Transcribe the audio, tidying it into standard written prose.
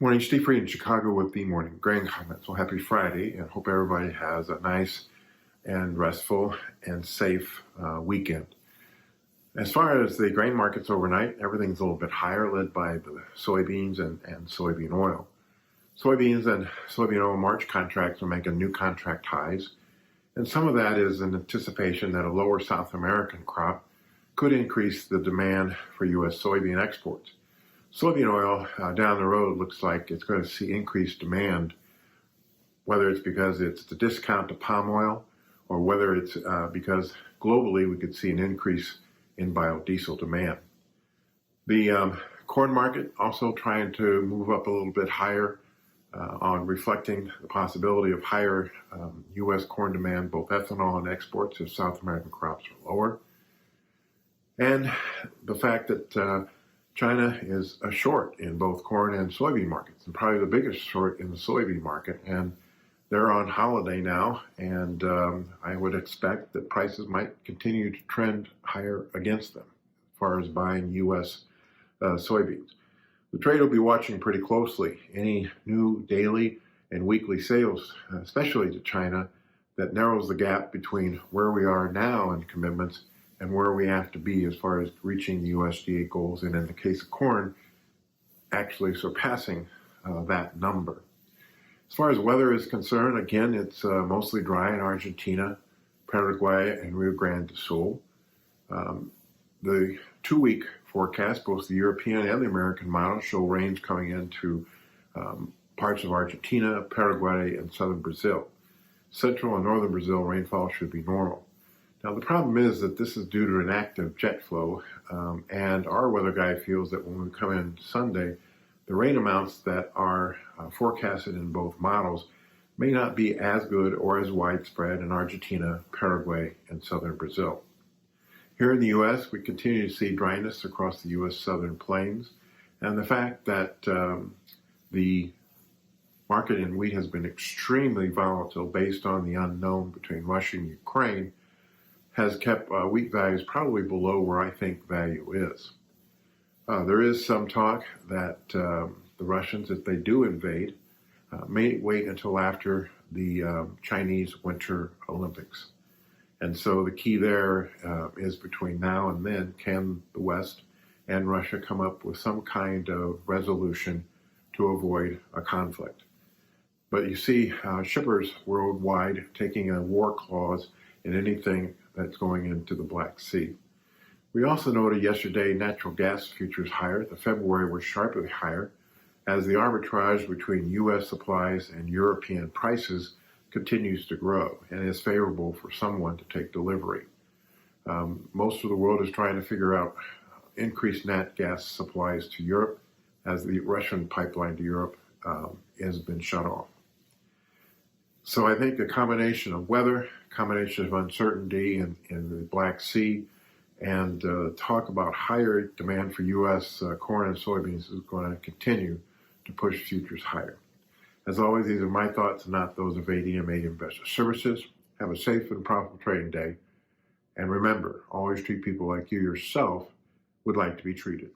Morning, Steve Freed in Chicago with the morning grain comments. Well, happy Friday, and hope everybody has a nice and restful and safe weekend. As far as the grain markets overnight, everything's a little bit higher, led by the soybeans and soybean oil. Soybeans and soybean oil March contracts are making new contract highs, and some of that is in anticipation that a lower South American crop could increase the demand for U.S. soybean exports. Soybean oil down the road looks like it's going to see increased demand, whether it's because it's the discount to palm oil or whether it's because globally we could see an increase in biodiesel demand. The corn market also trying to move up a little bit higher on reflecting the possibility of higher U.S. corn demand, both ethanol and exports if South American crops are lower. And the fact that China is a short in both corn and soybean markets, and probably the biggest short in the soybean market. And they're on holiday now, and I would expect that prices might continue to trend higher against them as far as buying U.S. Soybeans. The trade will be watching pretty closely any new daily and weekly sales, especially to China, that narrows the gap between where we are now in commitments and where we have to be as far as reaching the USDA goals, and in the case of corn, actually surpassing that number. As far as weather is concerned, again, it's mostly dry in Argentina, Paraguay, and Rio Grande do Sul. The 2-week forecast, both the European and the American models, show rains coming into parts of Argentina, Paraguay, and southern Brazil. Central and northern Brazil rainfall should be normal. Now, the problem is that this is due to an active jet flow, and our weather guy feels that when we come in Sunday, the rain amounts that are forecasted in both models may not be as good or as widespread in Argentina, Paraguay, and southern Brazil. Here in the U.S., we continue to see dryness across the U.S. southern plains, and the fact that the market in wheat has been extremely volatile based on the unknown between Russia and Ukraine has kept wheat values probably below where I think value is. There is some talk that the Russians, if they do invade, may wait until after the Chinese Winter Olympics. And so the key there is between now and then, can the West and Russia come up with some kind of resolution to avoid a conflict? But you see shippers worldwide taking a war clause in anything that's going into the Black Sea. We also noted yesterday natural gas futures higher. The February were sharply higher as the arbitrage between U.S. supplies and European prices continues to grow and is favorable for someone to take delivery. Most of the world is trying to figure out increased nat gas supplies to Europe as the Russian pipeline to Europe has been shut off. So I think a combination of weather, combination of uncertainty in the Black Sea, and talk about higher demand for U.S. corn and soybeans is going to continue to push futures higher. As always, these are my thoughts and not those of ADM Investor Services. Have a safe and profitable trading day. And remember, always treat people like you yourself would like to be treated.